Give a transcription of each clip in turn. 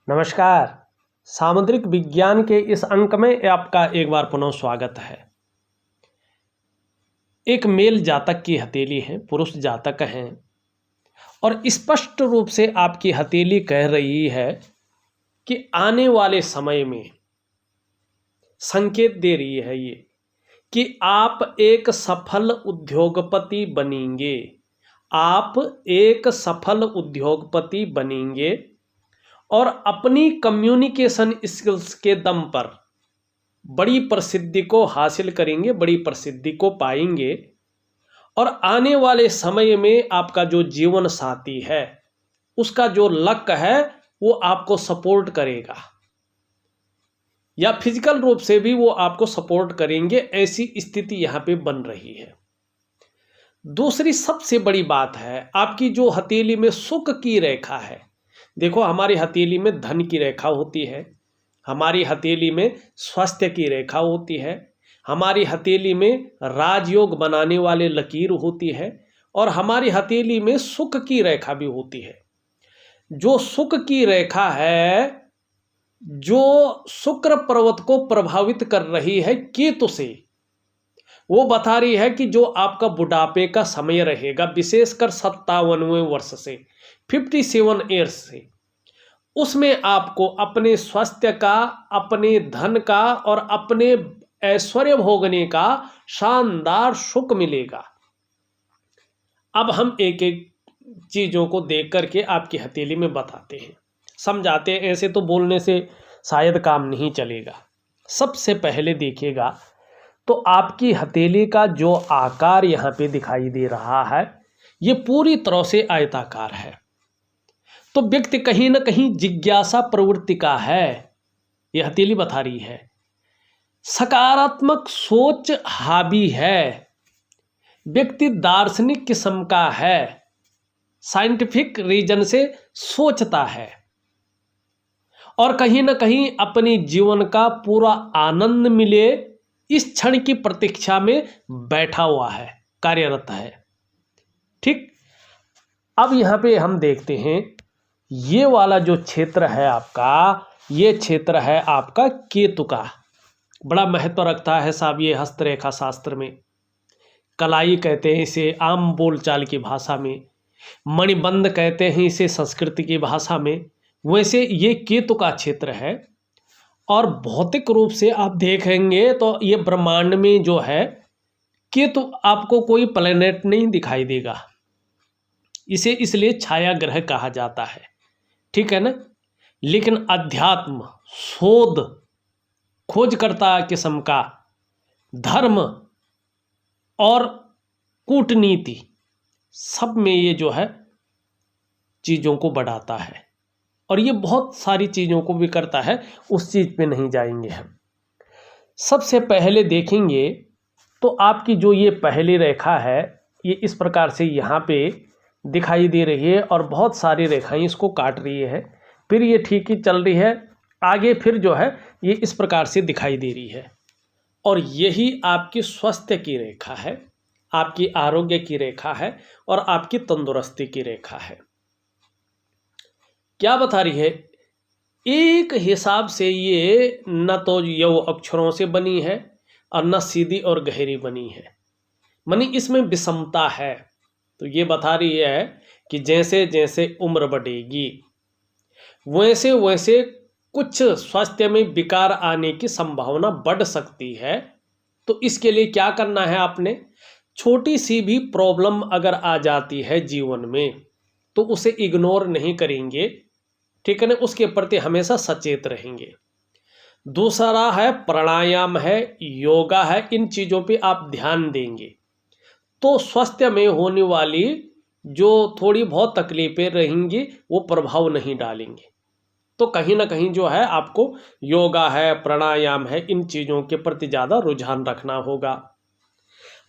नमस्कार। सामुद्रिक विज्ञान के इस अंक में आपका एक बार पुनः स्वागत है। एक मेल जातक की हथेली है, पुरुष जातक हैं, और स्पष्ट रूप से आपकी हथेली कह रही है कि आने वाले समय में संकेत दे रही है ये कि आप एक सफल उद्योगपति बनेंगे। आप एक सफल उद्योगपति बनेंगे और अपनी कम्युनिकेशन स्किल्स के दम पर बड़ी प्रसिद्धि को हासिल करेंगे, बड़ी प्रसिद्धि को पाएंगे। और आने वाले समय में आपका जो जीवन साथी है उसका जो लक है वो आपको सपोर्ट करेगा, या फिजिकल रूप से भी वो आपको सपोर्ट करेंगे। ऐसी स्थिति यहाँ पे बन रही है। दूसरी सबसे बड़ी बात है, आपकी जो हथेली में सुख की रेखा है। देखो, हमारी हथेली में धन की रेखा होती है, हमारी हथेली में स्वास्थ्य की रेखा होती है, हमारी हथेली में राजयोग बनाने वाले लकीर होती है, और हमारी हथेली में सुख की रेखा भी होती है। जो सुख की रेखा है, जो शुक्र पर्वत को प्रभावित कर रही है केतु से, वो बता रही है कि जो आपका बुढ़ापे का समय रहेगा, विशेषकर 57वें वर्ष से 57 ईयर्स से, उसमें आपको अपने स्वास्थ्य का, अपने धन का और अपने ऐश्वर्य भोगने का शानदार सुख मिलेगा। अब हम एक एक चीज़ों को देख करके आपकी हथेली में बताते हैं, समझाते हैं। ऐसे तो बोलने से शायद काम नहीं चलेगा। सबसे पहले देखिएगा तो आपकी हथेली का जो आकार यहाँ पे दिखाई दे रहा है, ये पूरी तरह से आयताकार है। तो व्यक्ति कहीं ना कहीं जिज्ञासा प्रवृत्ति का है, ये हथेली बता रही है। सकारात्मक सोच हावी है, व्यक्ति दार्शनिक किस्म का है, साइंटिफिक रीजन से सोचता है, और कहीं ना कहीं अपनी जीवन का पूरा आनंद मिले इस क्षण की प्रतीक्षा में बैठा हुआ है, कार्यरत है। ठीक, अब यहाँ पे हम देखते हैं, ये वाला जो क्षेत्र है आपका, ये क्षेत्र है आपका केतु का। बड़ा महत्व रखता है साहब ये हस्तरेखा शास्त्र में। कलाई कहते हैं इसे आम बोलचाल की भाषा में, मणिबंध कहते हैं इसे संस्कृत की भाषा में। वैसे ये केतु का क्षेत्र है, और भौतिक रूप से आप देखेंगे तो ये ब्रह्मांड में जो है केतु आपको कोई प्लेनेट नहीं दिखाई देगा। इसे इसलिए छाया ग्रह कहा जाता है, ठीक है ना। लेकिन अध्यात्म, शोध, खोजकर्ता किस्म का, धर्म और कूटनीति, सब में ये जो है चीज़ों को बढ़ाता है, और ये बहुत सारी चीज़ों को भी करता है। उस चीज़ पे नहीं जाएंगे हम। सबसे पहले देखेंगे तो आपकी जो ये पहली रेखा है, ये इस प्रकार से यहाँ पे दिखाई दे रही है, और बहुत सारी रेखाएं इसको काट रही है। फिर ये ठीक ही चल रही है, आगे फिर जो है ये इस प्रकार से दिखाई दे रही है। और यही आपकी स्वास्थ्य की रेखा है, आपकी आरोग्य की रेखा है, और आपकी तंदुरुस्ती की रेखा है। क्या बता रही है? एक हिसाब से ये न तो यव अक्षरों से बनी है और न सीधी और गहरी बनी है, मानी इसमें विषमता है। तो ये बता रही है कि जैसे जैसे उम्र बढ़ेगी वैसे वैसे कुछ स्वास्थ्य में विकार आने की संभावना बढ़ सकती है। तो इसके लिए क्या करना है आपने? छोटी सी भी प्रॉब्लम अगर आ जाती है जीवन में तो उसे इग्नोर नहीं करेंगे, ठीक है ना, उसके प्रति हमेशा सचेत रहेंगे। दूसरा है प्राणायाम है, योगा है, इन चीज़ों पे आप ध्यान देंगे तो स्वास्थ्य में होने वाली जो थोड़ी बहुत तकलीफें रहेंगी वो प्रभाव नहीं डालेंगे। तो कहीं ना कहीं जो है आपको योगा है, प्राणायाम है, इन चीज़ों के प्रति ज़्यादा रुझान रखना होगा।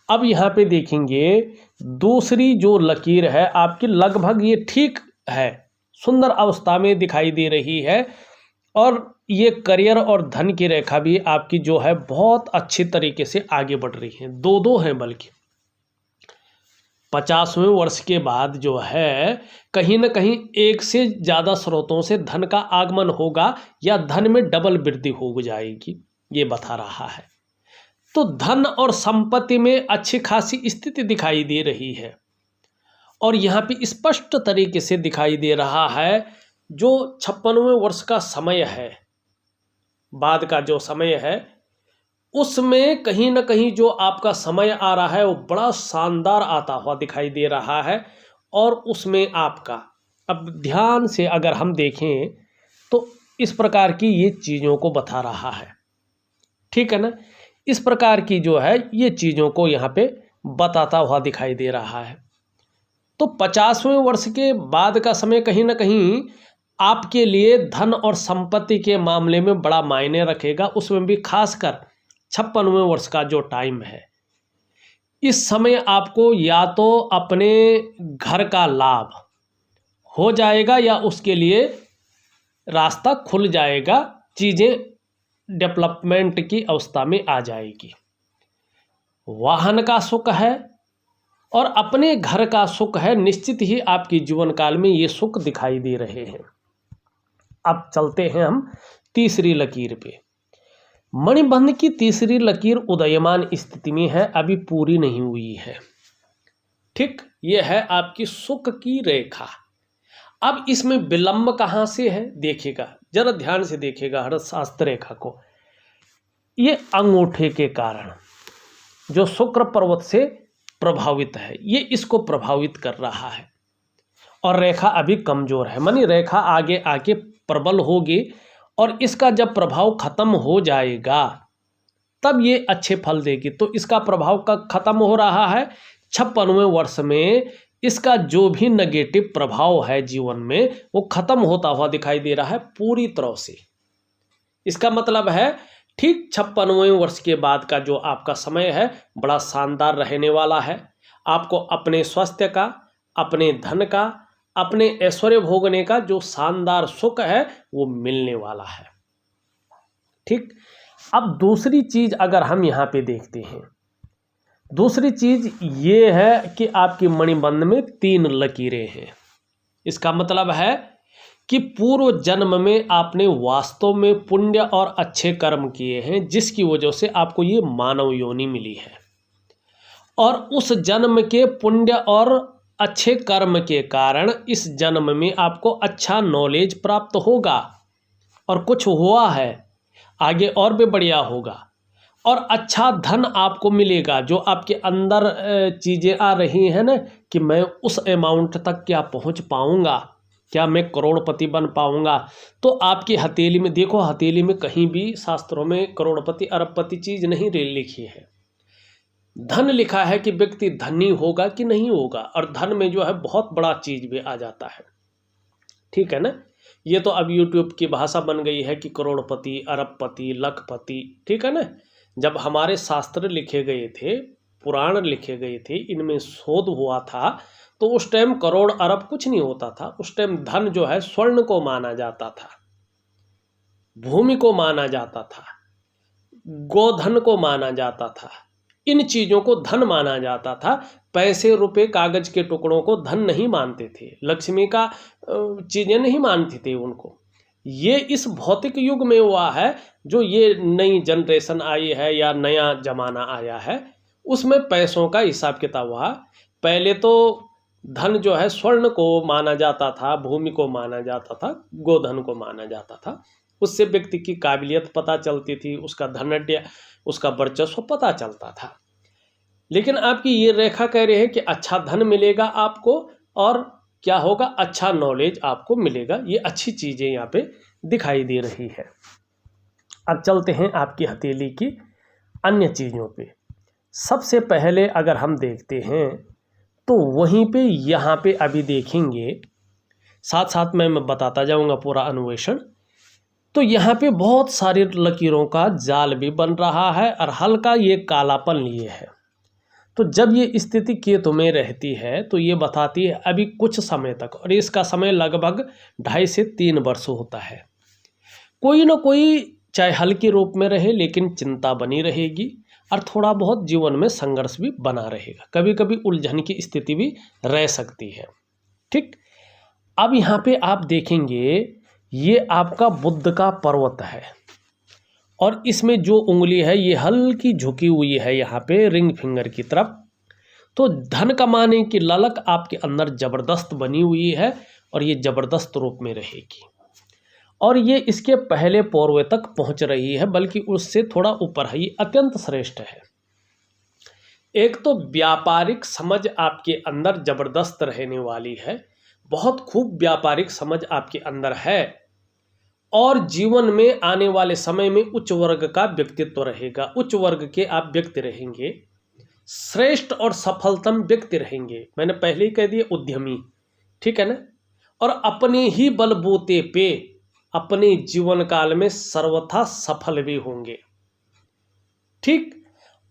अब यहाँ पे देखेंगे दूसरी जो लकीर है आपकी, लगभग ये ठीक है, सुंदर अवस्था में दिखाई दे रही है, और ये करियर और धन की रेखा भी आपकी जो है बहुत अच्छी तरीके से आगे बढ़ रही है। दो दो हैं बल्कि। 50वें वर्ष के बाद जो है कहीं ना कहीं एक से ज़्यादा स्रोतों से धन का आगमन होगा या धन में डबल वृद्धि हो जाएगी, ये बता रहा है। तो धन और संपत्ति में अच्छी खासी स्थिति दिखाई दे रही है और यहाँ पे स्पष्ट तरीके से दिखाई दे रहा है जो 56वें वर्ष का समय है, बाद का जो समय है, उसमें कहीं ना कहीं जो आपका समय आ रहा है वो बड़ा शानदार आता हुआ दिखाई दे रहा है। और उसमें आपका, अब ध्यान से अगर हम देखें तो इस प्रकार की ये चीज़ों को बता रहा है, ठीक है ना। इस प्रकार की जो है ये चीज़ों को यहाँ पे बताता हुआ दिखाई दे रहा है। तो 50वें वर्ष के बाद का समय कहीं ना कहीं आपके लिए धन और संपत्ति के मामले में बड़ा मायने रखेगा, उसमें भी खासकर 56वें वर्ष का जो टाइम है, इस समय आपको या तो अपने घर का लाभ हो जाएगा या उसके लिए रास्ता खुल जाएगा, चीज़ें डेवलपमेंट की अवस्था में आ जाएगी। वाहन का सुख है और अपने घर का सुख है, निश्चित ही आपके जीवन काल में ये सुख दिखाई दे रहे हैं। अब चलते हैं हम तीसरी लकीर पे। मणिबंध की तीसरी लकीर उदयमान स्थिति में है, अभी पूरी नहीं हुई है, ठीक। ये है आपकी सुख की रेखा। अब इसमें विलंब कहाँ से है देखिएगा, जरा ध्यान से देखिएगा हर शास्त्र रेखा को। ये अंगूठे के कारण जो शुक्र पर्वत से प्रभावित है, ये इसको प्रभावित कर रहा है और रेखा अभी कमजोर है, मानी रेखा आगे आके प्रबल होगी और इसका जब प्रभाव खत्म हो जाएगा तब ये अच्छे फल देगी। तो इसका प्रभाव का खत्म हो रहा है 56वें वर्ष में, इसका जो भी नेगेटिव प्रभाव है जीवन में वो खत्म होता हुआ दिखाई दे रहा है पूरी तरह से। इसका मतलब है ठीक 56वें वर्ष के बाद का जो आपका समय है बड़ा शानदार रहने वाला है। आपको अपने स्वास्थ्य का, अपने धन का, अपने ऐश्वर्य भोगने का जो शानदार सुख है वो मिलने वाला है, ठीक। अब दूसरी चीज अगर हम यहाँ पे देखते हैं, दूसरी चीज ये है कि आपकी मणिबंध में 3 लकीरें हैं। इसका मतलब है कि पूर्व जन्म में आपने वास्तव में पुण्य और अच्छे कर्म किए हैं, जिसकी वजह से आपको ये मानव योनि मिली है और उस जन्म के पुण्य और अच्छे कर्म के कारण इस जन्म में आपको अच्छा नॉलेज प्राप्त होगा और कुछ हुआ है, आगे और भी बढ़िया होगा और अच्छा धन आपको मिलेगा। जो आपके अंदर चीज़ें आ रही हैं ना कि मैं उस अमाउंट तक क्या पहुंच पाऊंगा, क्या मैं करोड़पति बन पाऊंगा, तो आपकी हथेली में देखो, हथेली में कहीं भी शास्त्रों में करोड़पति अरबपति चीज़ नहीं लिखी है। धन लिखा है कि व्यक्ति धनी होगा कि नहीं होगा, और धन में जो है बहुत बड़ा चीज़ भी आ जाता है, ठीक है ना। ये तो अब यूट्यूब की भाषा बन गई है कि करोड़पति, अरबपति, लखपति, ठीक है ना। जब हमारे शास्त्र लिखे गए थे, पुराण लिखे गए थे, इनमें शोध हुआ था, तो उस टाइम करोड़ अरब कुछ नहीं होता था। उस टाइम धन जो है स्वर्ण को माना जाता था, भूमि को माना जाता था, गोधन को माना जाता था, इन चीज़ों को धन माना जाता था। पैसे, रुपए, कागज के टुकड़ों को धन नहीं मानते थे, लक्ष्मी का चीज़ें नहीं मानते थे उनको। ये इस भौतिक युग में हुआ है, जो ये नई जनरेशन आई है या नया जमाना आया है, उसमें पैसों का हिसाब किताब हुआ। पहले तो धन जो है स्वर्ण को माना जाता था, भूमि को माना जाता था, गोधन को माना जाता था। उससे व्यक्ति की काबिलियत पता चलती थी, उसका धनढ़, उसका वर्चस्व पता चलता था। लेकिन आपकी ये रेखा कह रही है कि अच्छा धन मिलेगा आपको और क्या होगा, अच्छा नॉलेज आपको मिलेगा। ये अच्छी चीज़ें यहाँ पे दिखाई दे रही है। अब चलते हैं आपकी हथेली की अन्य चीज़ों पे। सबसे पहले अगर हम देखते हैं तो वहीं पे यहाँ पे अभी देखेंगे, साथ साथ मैं बताता जाऊँगा पूरा अन्वेषण। तो यहाँ पे बहुत सारे लकीरों का जाल भी बन रहा है और हल्का ये कालापन लिए है। तो जब ये स्थिति केतु में रहती है तो ये बताती है अभी कुछ समय तक, और इसका समय लगभग 2.5 से 3 वर्ष होता है। कोई ना कोई चाहे हल्के रूप में रहे लेकिन चिंता बनी रहेगी। और थोड़ा बहुत जीवन में संघर्ष भी बना रहेगा, कभी कभी उलझन की स्थिति भी रह सकती है। ठीक, अब यहाँ पे आप देखेंगे ये आपका बुध का पर्वत है और इसमें जो उंगली है ये हल्की झुकी हुई है यहाँ पे रिंग फिंगर की तरफ। तो धन कमाने की ललक आपके अंदर जबरदस्त बनी हुई है और ये जबरदस्त रूप में रहेगी और ये इसके पहले पौरवे तक पहुंच रही है, बल्कि उससे थोड़ा ऊपर है, ये अत्यंत श्रेष्ठ है। एक तो व्यापारिक समझ आपके अंदर जबरदस्त रहने वाली है, बहुत खूब व्यापारिक समझ आपके अंदर है और जीवन में आने वाले समय में उच्च वर्ग का व्यक्तित्व रहेगा, उच्च वर्ग के आप व्यक्ति रहेंगे, श्रेष्ठ और सफलतम व्यक्ति रहेंगे। मैंने पहले ही कह दिया उद्यमी, ठीक है ना। और अपने ही बलबूते पे अपने जीवन काल में सर्वथा सफल भी होंगे। ठीक,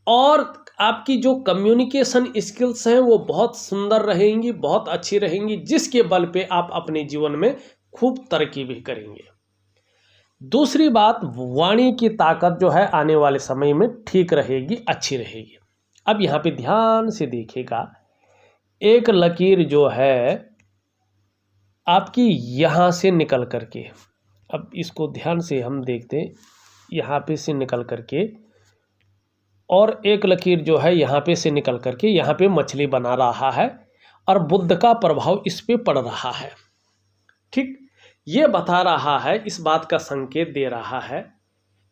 और आपकी जो कम्युनिकेशन स्किल्स हैं वो बहुत सुंदर रहेंगी, बहुत अच्छी रहेंगी, जिसके बल पे आप अपने जीवन में खूब तरक्की भी करेंगे। दूसरी बात, वाणी की ताकत जो है आने वाले समय में ठीक रहेगी, अच्छी रहेगी। अब यहाँ पे ध्यान से देखिएगा, एक लकीर जो है आपकी यहाँ से निकल करके, अब इसको ध्यान से हम देखते हैं, यहाँ पे से निकल करके और एक लकीर जो है यहाँ पे से निकल करके यहाँ पे मछली बना रहा है और बुध का प्रभाव इस पे पड़ रहा है। ठीक, ये बता रहा है, इस बात का संकेत दे रहा है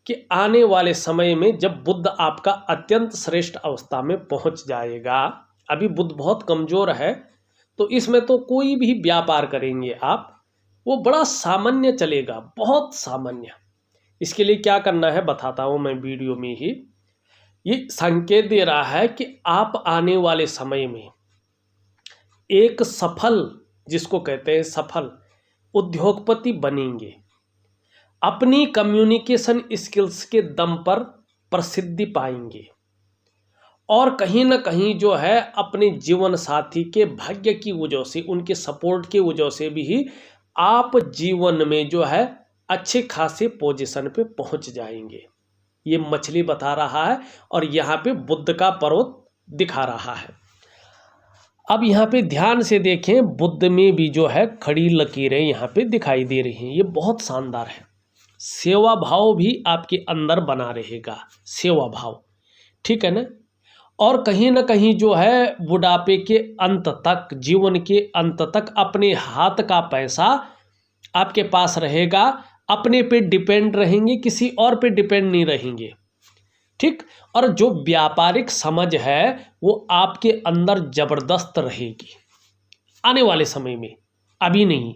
कि आने वाले समय में जब बुध आपका अत्यंत श्रेष्ठ अवस्था में पहुंच जाएगा, अभी बुध बहुत कमजोर है, तो इसमें तो कोई भी व्यापार करेंगे आप, वो बड़ा सामान्य चलेगा, बहुत सामान्य। इसके लिए क्या करना है बताता हूं मैं वीडियो में ही। ये संकेत दे रहा है कि आप आने वाले समय में एक सफल, जिसको कहते हैं सफल उद्योगपति बनेंगे, अपनी कम्युनिकेशन स्किल्स के दम पर प्रसिद्धि पाएंगे और कहीं ना कहीं जो है अपने जीवन साथी के भाग्य की वजह से, उनके सपोर्ट की वजह से भी आप जीवन में जो है अच्छे खासे पोजीशन पे पहुंच जाएंगे। ये मछली बता रहा है और यहाँ पे बुध का पर्वत दिखा रहा है। अब यहाँ पे ध्यान से देखें, बुध में भी जो है खड़ी लकीरें यहाँ पे दिखाई दे रही हैं, ये बहुत शानदार है। सेवा भाव भी आपके अंदर बना रहेगा, सेवा भाव, ठीक है ना। और कहीं ना कहीं जो है बुढ़ापे के अंत तक, जीवन के अंत तक अपने हाथ का पैसा आपके पास रहेगा, अपने पे डिपेंड रहेंगे, किसी और पे डिपेंड नहीं रहेंगे। ठीक, और जो व्यापारिक समझ है वो आपके अंदर जबरदस्त रहेगी आने वाले समय में, अभी नहीं,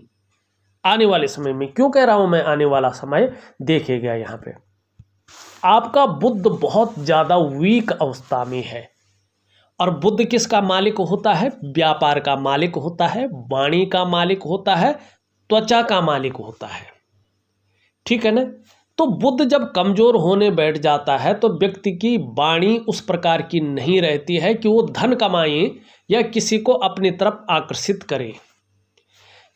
आने वाले समय में। क्यों कह रहा हूं मैं आने वाला समय, देखिएगा यहाँ पे आपका बुध बहुत ज़्यादा वीक अवस्था में है और बुध किसका मालिक होता है, व्यापार का मालिक होता है, वाणी का मालिक होता है, त्वचा का मालिक होता है, ठीक है ना। तो बुध जब कमजोर होने बैठ जाता है तो व्यक्ति की वाणी उस प्रकार की नहीं रहती है कि वो धन कमाए या किसी को अपनी तरफ आकर्षित करे।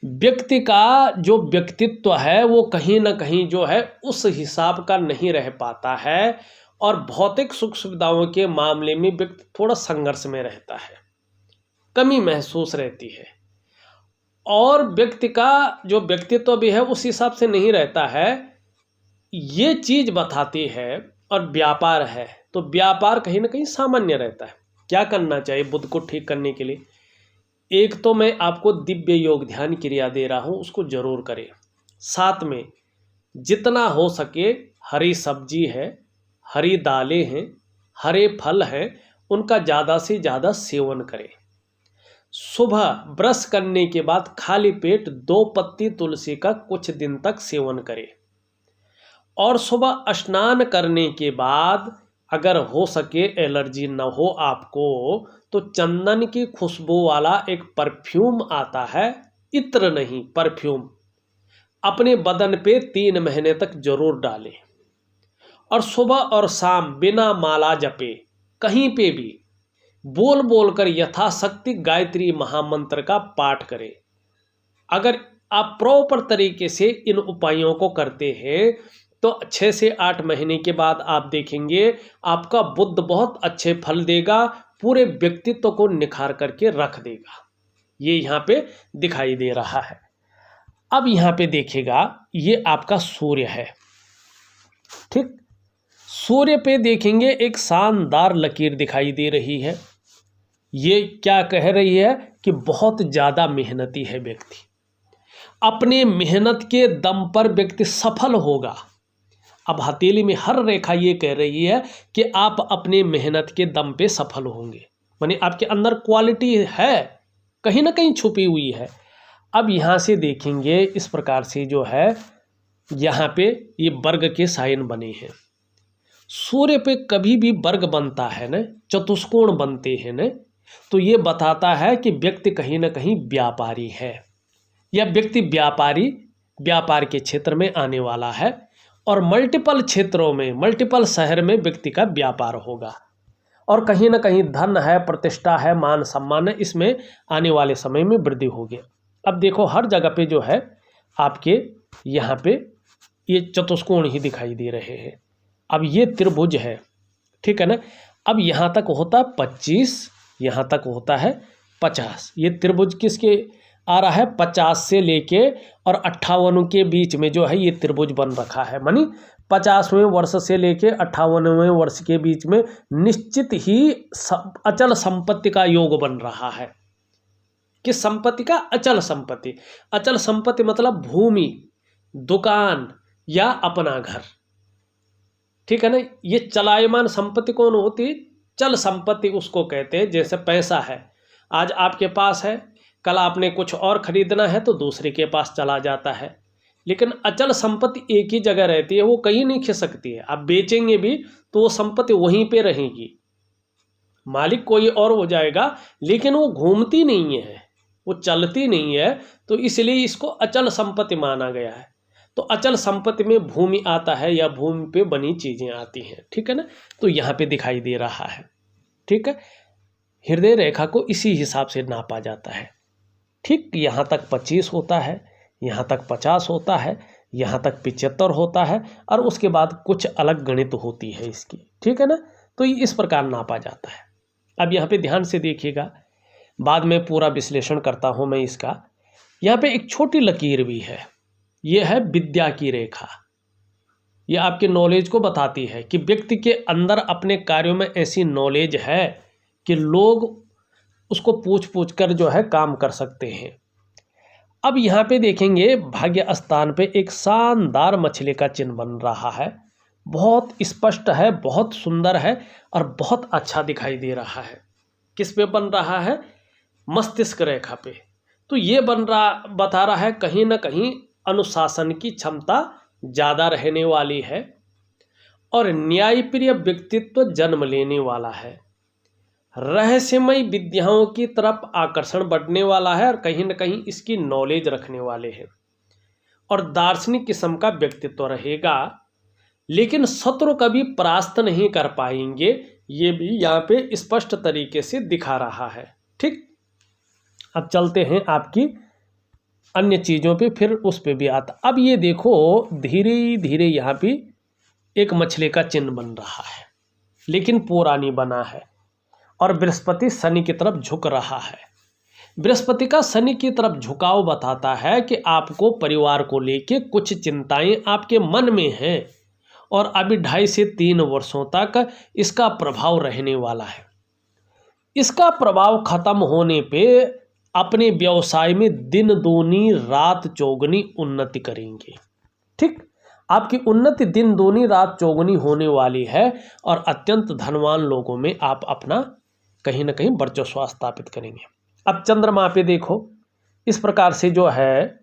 व्यक्ति का जो व्यक्तित्व है वो कहीं ना कहीं जो है उस हिसाब का नहीं रह पाता है और भौतिक सुख सुविधाओं के मामले में व्यक्ति थोड़ा संघर्ष में रहता है, कमी महसूस रहती है और व्यक्ति का जो व्यक्तित्व भी है उस हिसाब से नहीं रहता है। ये चीज बताती है। और व्यापार है तो व्यापार कहीं ना कहीं सामान्य रहता है। क्या करना चाहिए बुध को ठीक करने के लिए, एक तो मैं आपको दिव्य योग ध्यान क्रिया दे रहा हूं, उसको जरूर करें। साथ में जितना हो सके हरी सब्जी है, हरी दालें हैं, हरे फल हैं, उनका ज़्यादा से ज़्यादा सेवन करें। सुबह ब्रश करने के बाद खाली पेट 2 पत्ती तुलसी का कुछ दिन तक सेवन करें और सुबह स्नान करने के बाद अगर हो सके, एलर्जी न हो आपको, तो चंदन की खुशबू वाला एक परफ्यूम आता है, इत्र नहीं परफ्यूम, अपने बदन पे 3 महीने तक जरूर डालें और सुबह और शाम बिना माला जपे कहीं पे भी बोल बोल कर यथाशक्ति गायत्री महामंत्र का पाठ करें। अगर आप प्रॉपर तरीके से इन उपायों को करते हैं तो 6 से 8 महीने के बाद आप देखेंगे आपका बुध बहुत अच्छे फल देगा, पूरे व्यक्तित्व को निखार करके रख देगा। ये यहाँ पे दिखाई दे रहा है। अब यहाँ पे देखिएगा ये आपका सूर्य है, ठीक। सूर्य पे देखेंगे एक शानदार लकीर दिखाई दे रही है। ये क्या कह रही है कि बहुत ज़्यादा मेहनती है व्यक्ति, अपने मेहनत के दम पर व्यक्ति सफल होगा। अब हथेली में हर रेखा ये कह रही है कि आप अपने मेहनत के दम पे सफल होंगे, माने आपके अंदर क्वालिटी है, कहीं ना कहीं छुपी हुई है। अब यहाँ से देखेंगे इस प्रकार से जो है यहाँ पे ये वर्ग के साइन बने हैं। सूर्य पे कभी भी वर्ग बनता है न, चतुष्कोण बनते हैं न, तो ये बताता है कि व्यक्ति कहीं ना कहीं व्यापारी है, या व्यक्ति व्यापार के क्षेत्र में आने वाला है, और मल्टीपल क्षेत्रों में, मल्टीपल शहर में व्यक्ति का व्यापार होगा, और कहीं ना कहीं धन है, प्रतिष्ठा है, मान सम्मान है, इसमें आने वाले समय में वृद्धि होगी। अब देखो हर जगह पे जो है आपके यहाँ पे ये चतुष्कोण ही दिखाई दे रहे हैं। अब ये त्रिभुज है, ठीक है ना। अब यहाँ तक होता है 25, यहाँ तक होता है 50। ये त्रिभुज किसके आ रहा है, 50 से लेके और 58 के बीच में जो है ये त्रिभुज बन रखा है। मानी 50वें वर्ष से लेके 58वें वर्ष के बीच में निश्चित ही अचल संपत्ति का योग बन रहा है। किस संपत्ति का? अचल संपत्ति। अचल संपत्ति मतलब भूमि, दुकान या अपना घर, ठीक है ना। ये चलायमान संपत्ति कौन होती है? चल संपत्ति उसको कहते हैं। जैसे पैसा है, आज आपके पास है, कल आपने कुछ और खरीदना है तो दूसरे के पास चला जाता है। लेकिन अचल संपत्ति एक ही जगह रहती है, वो कहीं नहीं खिसकती है। आप बेचेंगे भी तो वो संपत्ति वहीं पे रहेगी, मालिक कोई और हो जाएगा, लेकिन वो घूमती नहीं है, वो चलती नहीं है, तो इसलिए इसको अचल संपत्ति माना गया है। तो अचल संपत्ति में भूमि आता है या भूमि पे बनी चीजें आती हैं, ठीक है ना। तो यहाँ पे दिखाई दे रहा है, ठीक है। हृदय रेखा को इसी हिसाब से नापा जाता है, ठीक। यहाँ तक 25 होता है, यहाँ तक 50 होता है, यहाँ तक 75 होता है, और उसके बाद कुछ अलग गणित होती है इसकी, ठीक है ना। तो ये इस प्रकार नापा जाता है। अब यहाँ पे ध्यान से देखिएगा, बाद में पूरा विश्लेषण करता हूँ मैं इसका। यहाँ पे एक छोटी लकीर भी है, ये है विद्या की रेखा। ये आपके नॉलेज को बताती है कि व्यक्ति के अंदर अपने कार्यों में ऐसी नॉलेज है कि लोग उसको पूछ पूछ कर जो है काम कर सकते हैं। अब यहाँ पे देखेंगे भाग्य स्थान पे एक शानदार मछली का चिन्ह बन रहा है, बहुत स्पष्ट है, बहुत सुंदर है और बहुत अच्छा दिखाई दे रहा है। किस पे बन रहा है? मस्तिष्क रेखा पे। तो ये बता रहा है कहीं ना कहीं अनुशासन की क्षमता ज़्यादा रहने वाली है और न्यायप्रिय व्यक्तित्व जन्म लेने वाला है। रहस्यमय विद्याओं की तरफ आकर्षण बढ़ने वाला है और कहीं ना कहीं इसकी नॉलेज रखने वाले हैं, और दार्शनिक किस्म का व्यक्तित्व रहेगा। लेकिन शत्रु कभी परास्त नहीं कर पाएंगे, ये भी यहाँ पे स्पष्ट तरीके से दिखा रहा है, ठीक। अब चलते हैं आपकी अन्य चीज़ों पे, फिर उस पे भी आता। अब ये देखो धीरे धीरे यहाँ पे एक मछली का चिन्ह बन रहा है, लेकिन पूरा नहीं बना है, और बृहस्पति शनि की तरफ झुक रहा है। बृहस्पति का शनि की तरफ झुकाव बताता है कि आपको परिवार को लेके कुछ चिंताएं आपके मन में हैं, और अभी 2.5 से 3 वर्षों तक इसका प्रभाव रहने वाला है। इसका प्रभाव खत्म होने पे अपने व्यवसाय में दिन दूनी रात चौगुनी उन्नति करेंगे, ठीक। आपकी उन्नति दिन दूनी रात चौगुनी होने वाली है, और अत्यंत धनवान लोगों में आप अपना कहीं ना कहीं वर्चस्व स्थापित करेंगे। अब चंद्रमा पे देखो, इस प्रकार से जो है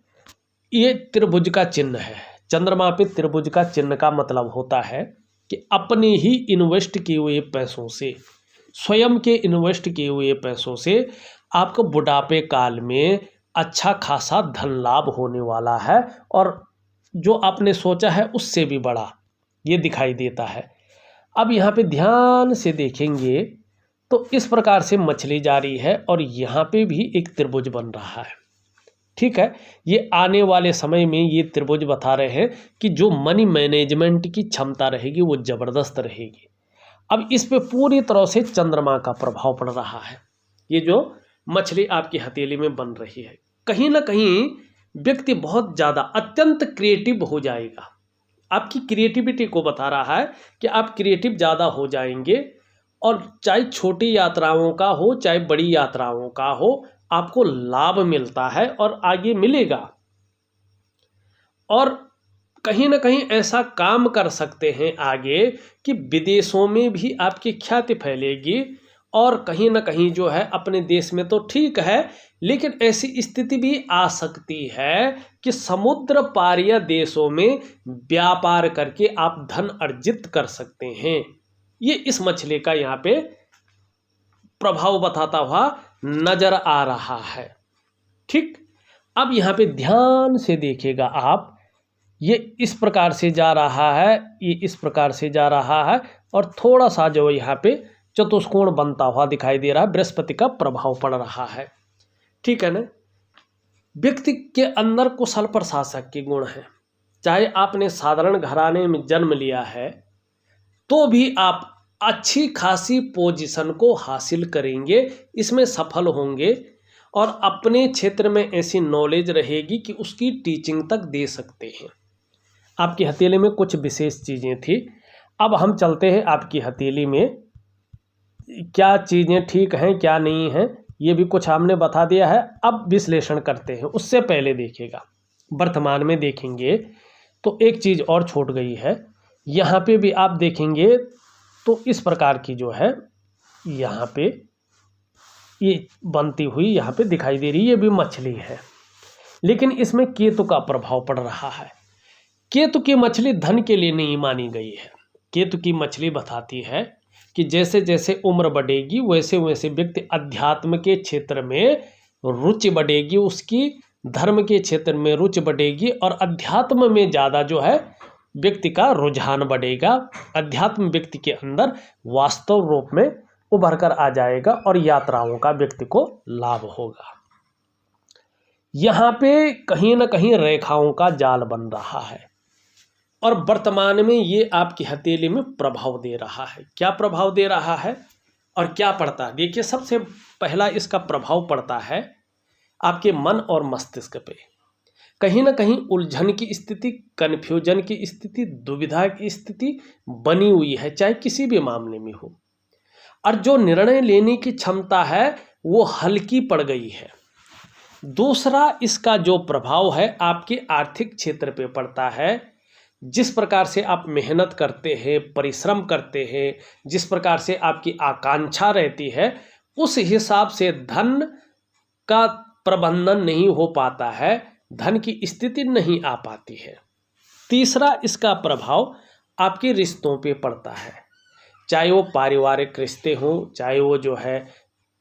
ये त्रिभुज का चिन्ह है। चंद्रमा पे त्रिभुज का चिन्ह का मतलब होता है कि अपने ही इन्वेस्ट किए हुए पैसों से, स्वयं के इन्वेस्ट किए हुए पैसों से आपको बुढ़ापे काल में अच्छा खासा धन लाभ होने वाला है, और जो आपने सोचा है उससे भी बड़ा ये दिखाई देता है। अब यहाँ पे ध्यान से देखेंगे तो इस प्रकार से मछली जा रही है, और यहाँ पे भी एक त्रिभुज बन रहा है, ठीक है। ये आने वाले समय में ये त्रिभुज बता रहे हैं कि जो मनी मैनेजमेंट की क्षमता रहेगी वो ज़बरदस्त रहेगी। अब इस पे पूरी तरह से चंद्रमा का प्रभाव पड़ रहा है। ये जो मछली आपकी हथेली में बन रही है, कहीं ना कहीं व्यक्ति बहुत ज़्यादा अत्यंत क्रिएटिव हो जाएगा। आपकी क्रिएटिविटी को बता रहा है कि आप क्रिएटिव ज़्यादा हो जाएंगे, और चाहे छोटी यात्राओं का हो चाहे बड़ी यात्राओं का हो, आपको लाभ मिलता है और आगे मिलेगा। और कहीं ना कहीं ऐसा काम कर सकते हैं आगे कि विदेशों में भी आपकी ख्याति फैलेगी, और कहीं ना कहीं जो है अपने देश में तो ठीक है, लेकिन ऐसी स्थिति भी आ सकती है कि समुद्र पारीय देशों में व्यापार करके आप धन अर्जित कर सकते हैं। ये इस मछली का यहाँ पे प्रभाव बताता हुआ नजर आ रहा है। ठीक, अब यहाँ पे ध्यान से देखिएगा आप, ये इस प्रकार से जा रहा है, ये इस प्रकार से जा रहा है, और थोड़ा सा जो यहाँ पे चतुष्कोण बनता हुआ दिखाई दे रहा है, बृहस्पति का प्रभाव पड़ रहा है। ठीक है ना। व्यक्ति के अंदर कुशल प्रशासक के गुण हैं। चाहे आपने साधारण घराने में जन्म लिया है तो भी आप अच्छी खासी पोजीशन को हासिल करेंगे, इसमें सफल होंगे, और अपने क्षेत्र में ऐसी नॉलेज रहेगी कि उसकी टीचिंग तक दे सकते हैं। आपकी हथेली में कुछ विशेष चीज़ें थी। अब हम चलते हैं आपकी हथेली में क्या चीज़ें ठीक हैं क्या नहीं हैं, ये भी कुछ हमने बता दिया है। अब विश्लेषण करते हैं। उससे पहले देखिएगा, वर्तमान में देखेंगे तो एक चीज़ और छूट गई है। यहाँ पे भी आप देखेंगे तो इस प्रकार की जो है यहाँ पे ये बनती हुई यहाँ पे दिखाई दे रही है, ये भी मछली है, लेकिन इसमें केतु का प्रभाव पड़ रहा है। केतु की मछली धन के लिए नहीं मानी गई है। केतु की मछली बताती है कि जैसे जैसे उम्र बढ़ेगी वैसे वैसे व्यक्ति अध्यात्म के क्षेत्र में रुचि बढ़ेगी, उसकी धर्म के क्षेत्र में रुचि बढ़ेगी, और अध्यात्म में ज़्यादा जो है व्यक्ति का रुझान बढ़ेगा। अध्यात्म व्यक्ति के अंदर वास्तव रूप में उभर कर आ जाएगा, और यात्राओं का व्यक्ति को लाभ होगा। यहाँ पे कहीं ना कहीं रेखाओं का जाल बन रहा है, और वर्तमान में ये आपकी हथेली में प्रभाव दे रहा है। क्या प्रभाव दे रहा है और क्या पड़ता है? देखिए, सबसे पहला इसका प्रभाव पड़ता है आपके मन और मस्तिष्क पे। कहीं ना कहीं उलझन की स्थिति, कन्फ्यूजन की स्थिति, दुविधा की स्थिति बनी हुई है, चाहे किसी भी मामले में हो, और जो निर्णय लेने की क्षमता है वो हल्की पड़ गई है। दूसरा इसका जो प्रभाव है आपके आर्थिक क्षेत्र पे पड़ता है। जिस प्रकार से आप मेहनत करते हैं, परिश्रम करते हैं, जिस प्रकार से आपकी आकांक्षा रहती है, उस हिसाब से धन का प्रबंधन नहीं हो पाता है, धन की स्थिति नहीं आ पाती है। तीसरा इसका प्रभाव आपके रिश्तों पे पड़ता है, चाहे वो पारिवारिक रिश्ते हों, चाहे वो जो है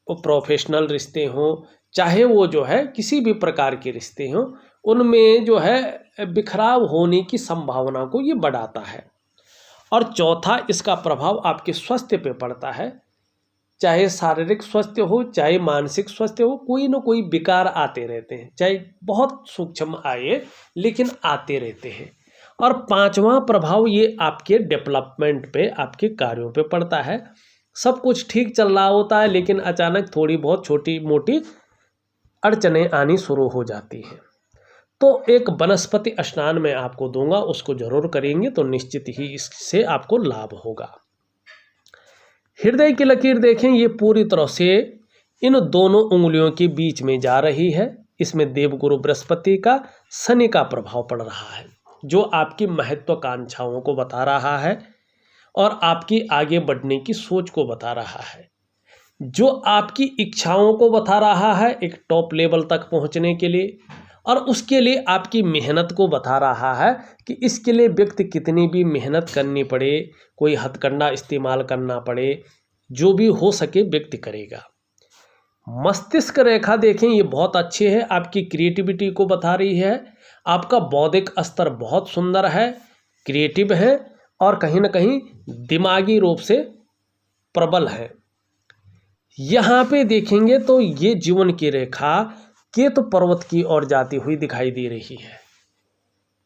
वो प्रोफेशनल रिश्ते हों, चाहे वो जो है किसी भी प्रकार के रिश्ते हों, उनमें जो है बिखराव होने की संभावना को ये बढ़ाता है। और चौथा इसका प्रभाव आपके स्वास्थ्य पे पड़ता है, चाहे शारीरिक स्वास्थ्य हो चाहे मानसिक स्वास्थ्य हो, कोई ना कोई विकार आते रहते हैं, चाहे बहुत सूक्ष्म आए लेकिन आते रहते हैं। और पांचवा प्रभाव ये आपके डेवलपमेंट पे, आपके कार्यों पे पड़ता है। सब कुछ ठीक चल रहा होता है, लेकिन अचानक थोड़ी बहुत छोटी मोटी अड़चनें आनी शुरू हो जाती हैं। तो एक वनस्पति स्नान मैं आपको दूंगा, उसको जरूर करेंगे तो निश्चित ही इससे आपको लाभ होगा। हृदय की लकीर देखें, ये पूरी तरह से इन दोनों उंगलियों के बीच में जा रही है। इसमें देवगुरु बृहस्पति का, शनि का प्रभाव पड़ रहा है, जो आपकी महत्वाकांक्षाओं को बता रहा है और आपकी आगे बढ़ने की सोच को बता रहा है, जो आपकी इच्छाओं को बता रहा है एक टॉप लेवल तक पहुंचने के लिए, और उसके लिए आपकी मेहनत को बता रहा है कि इसके लिए व्यक्ति कितनी भी मेहनत करनी पड़े, कोई हथकंडा इस्तेमाल करना पड़े, जो भी हो सके व्यक्ति करेगा। मस्तिष्क रेखा देखें, ये बहुत अच्छी है, आपकी क्रिएटिविटी को बता रही है। आपका बौद्धिक स्तर बहुत सुंदर है, क्रिएटिव है, और कहीं ना कहीं दिमागी रूप से प्रबल है। यहाँ पे देखेंगे तो ये जीवन की रेखा केतु पर्वत की ओर जाती हुई दिखाई दे रही है।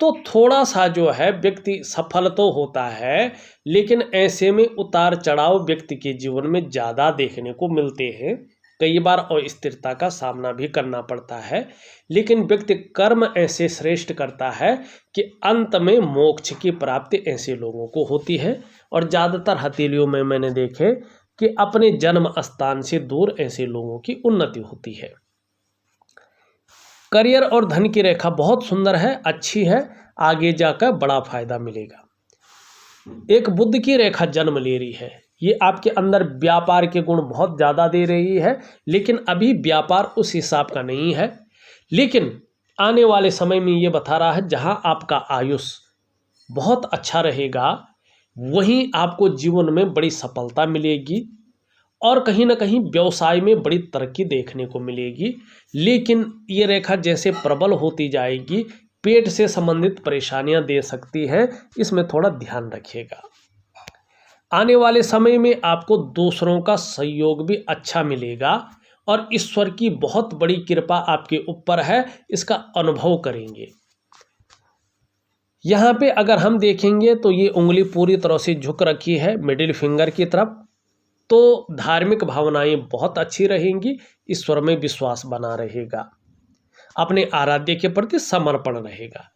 तो थोड़ा सा जो है व्यक्ति सफल तो होता है, लेकिन ऐसे में उतार चढ़ाव व्यक्ति के जीवन में ज़्यादा देखने को मिलते हैं। कई बार अस्थिरता का सामना भी करना पड़ता है, लेकिन व्यक्ति कर्म ऐसे श्रेष्ठ करता है कि अंत में मोक्ष की प्राप्ति ऐसे लोगों को होती है। और ज़्यादातर हथेलियों में मैंने देखे कि अपने जन्म स्थान से दूर ऐसे लोगों की उन्नति होती है। करियर और धन की रेखा बहुत सुंदर है, अच्छी है, आगे जाकर बड़ा फायदा मिलेगा। एक बुध की रेखा जन्म ले रही है, ये आपके अंदर व्यापार के गुण बहुत ज़्यादा दे रही है, लेकिन अभी व्यापार उस हिसाब का नहीं है। लेकिन आने वाले समय में ये बता रहा है जहां आपका आयुष बहुत अच्छा रहेगा, वहीं आपको जीवन में बड़ी सफलता मिलेगी और कहीं ना कहीं व्यवसाय में बड़ी तरक्की देखने को मिलेगी। लेकिन ये रेखा जैसे प्रबल होती जाएगी, पेट से संबंधित परेशानियां दे सकती हैं, इसमें थोड़ा ध्यान रखिएगा। आने वाले समय में आपको दूसरों का सहयोग भी अच्छा मिलेगा और ईश्वर की बहुत बड़ी कृपा आपके ऊपर है, इसका अनुभव करेंगे। यहाँ पे अगर हम देखेंगे तो ये उंगली पूरी तरह से झुक रखी है मिडिल फिंगर की तरफ, तो धार्मिक भावनाएं बहुत अच्छी रहेंगी, ईश्वर में विश्वास बना रहेगा, अपने आराध्य के प्रति समर्पण रहेगा।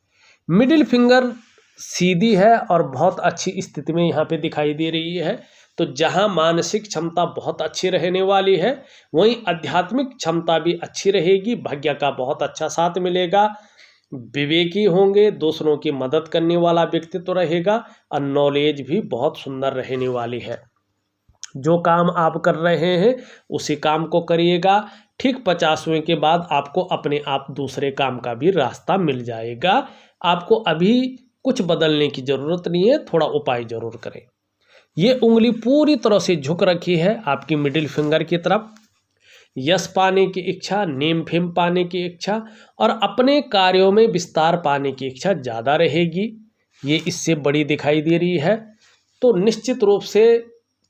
मिडिल फिंगर सीधी है और बहुत अच्छी स्थिति में यहाँ पे दिखाई दे रही है। तो जहाँ मानसिक क्षमता बहुत अच्छी रहने वाली है, वहीं आध्यात्मिक क्षमता भी अच्छी रहेगी, भाग्य का बहुत अच्छा साथ मिलेगा, विवेकी होंगे, दूसरों की मदद करने वाला व्यक्तित्व रहेगा और नॉलेज भी बहुत सुंदर रहने वाली है। जो काम आप कर रहे हैं उसी काम को करिएगा। ठीक 50वें के बाद आपको अपने आप दूसरे काम का भी रास्ता मिल जाएगा। आपको अभी कुछ बदलने की ज़रूरत नहीं है, थोड़ा उपाय ज़रूर करें। ये उंगली पूरी तरह से झुक रखी है आपकी मिडिल फिंगर की तरफ। यश पाने की इच्छा, नेम फेम पाने की इच्छा और अपने कार्यों में विस्तार पाने की इच्छा ज़्यादा रहेगी, ये इससे बड़ी दिखाई दे रही है। तो निश्चित रूप से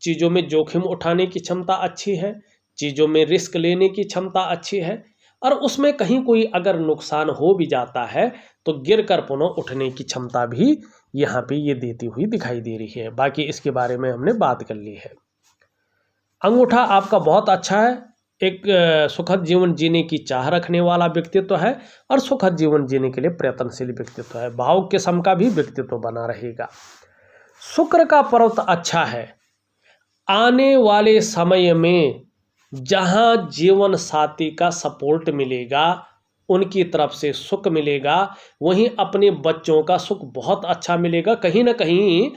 चीज़ों में जोखिम उठाने की क्षमता अच्छी है, चीज़ों में रिस्क लेने की क्षमता अच्छी है और उसमें कहीं कोई अगर नुकसान हो भी जाता है तो गिरकर पुनः उठने की क्षमता भी यहाँ पे ये देती हुई दिखाई दे रही है। बाकी इसके बारे में हमने बात कर ली है। अंगूठा आपका बहुत अच्छा है, एक सुखद जीवन जीने की चाह रखने वाला व्यक्तित्व है और सुखद जीवन जीने के लिए प्रयत्नशील व्यक्तित्व है, भावुक किस्म का भी व्यक्तित्व बना रहेगा। शुक्र का पर्वत अच्छा है। आने वाले समय में जहां जीवन साथी का सपोर्ट मिलेगा, उनकी तरफ से सुख मिलेगा, वहीं अपने बच्चों का सुख बहुत अच्छा मिलेगा। कहीं ना कहीं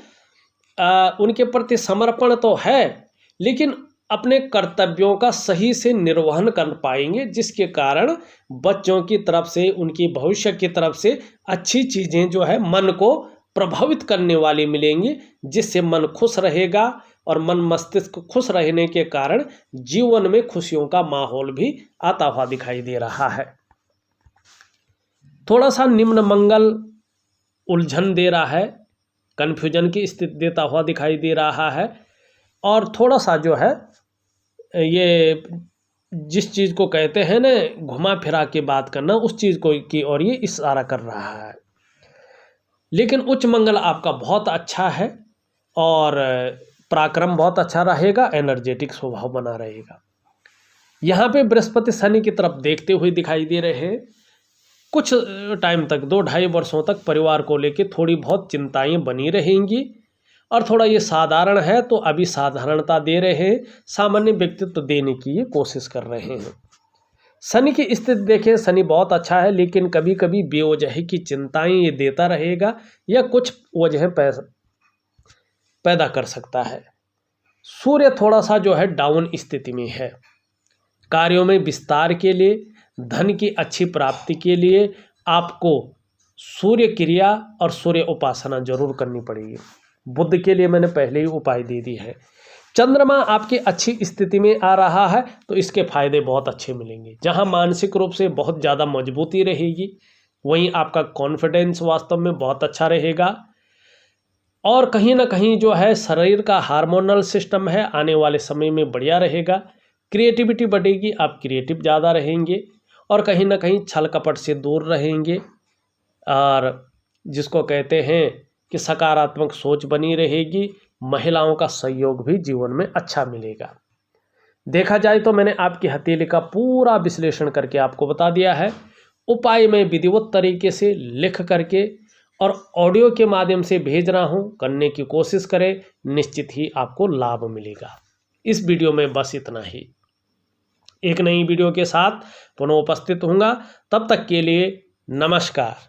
उनके प्रति समर्पण तो है, लेकिन अपने कर्तव्यों का सही से निर्वहन कर पाएंगे, जिसके कारण बच्चों की तरफ से, उनकी भविष्य की तरफ से अच्छी चीज़ें जो है मन को प्रभावित करने वाली मिलेंगी, जिससे मन खुश रहेगा और मन मस्तिष्क खुश रहने के कारण जीवन में खुशियों का माहौल भी आता हुआ दिखाई दे रहा है। थोड़ा सा निम्न मंगल उलझन दे रहा है, कन्फ्यूजन की स्थिति देता हुआ दिखाई दे रहा है और थोड़ा सा जो है ये जिस चीज़ को कहते हैं ना घुमा फिरा के बात करना, उस चीज़ को की ओर ये इशारा कर रहा है। लेकिन उच्च मंगल आपका बहुत अच्छा है और पराक्रम बहुत अच्छा रहेगा, एनर्जेटिक स्वभाव बना रहेगा। यहाँ पे बृहस्पति शनि की तरफ देखते हुए दिखाई दे रहे हैं। कुछ टाइम तक 2-2.5 वर्षों तक परिवार को लेकर थोड़ी बहुत चिंताएं बनी रहेंगी और थोड़ा ये साधारण है तो अभी साधारणता दे रहे हैं, सामान्य व्यक्तित्व देने की ये कोशिश कर रहे हैं। शनि की स्थिति देखें, शनि बहुत अच्छा है, लेकिन कभी कभी बेवजह की चिंताएं ये देता रहेगा या कुछ वजह पैदा कर सकता है। सूर्य थोड़ा सा जो है डाउन स्थिति में है। कार्यों में विस्तार के लिए, धन की अच्छी प्राप्ति के लिए आपको सूर्य क्रिया और सूर्य उपासना जरूर करनी पड़ेगी। बुध के लिए मैंने पहले ही उपाय दे दी है। चंद्रमा आपकी अच्छी स्थिति में आ रहा है तो इसके फायदे बहुत अच्छे मिलेंगे। जहां मानसिक रूप से बहुत ज़्यादा मजबूती रहेगी, वहीं आपका कॉन्फिडेंस वास्तव में बहुत अच्छा रहेगा और कहीं ना कहीं जो है शरीर का हार्मोनल सिस्टम है आने वाले समय में बढ़िया रहेगा। क्रिएटिविटी बढ़ेगी, आप क्रिएटिव ज़्यादा रहेंगे और कहीं ना कहीं छल कपट से दूर रहेंगे, और जिसको कहते हैं कि सकारात्मक सोच बनी रहेगी। महिलाओं का सहयोग भी जीवन में अच्छा मिलेगा। देखा जाए तो मैंने आपकी हथेली का पूरा विश्लेषण करके आपको बता दिया है। उपाय मैं विधिवत तरीके से लिख करके और ऑडियो के माध्यम से भेज रहा हूं, करने की कोशिश करें, निश्चित ही आपको लाभ मिलेगा। इस वीडियो में बस इतना ही। एक नई वीडियो के साथ पुनः उपस्थित होऊंगा, तब तक के लिए नमस्कार।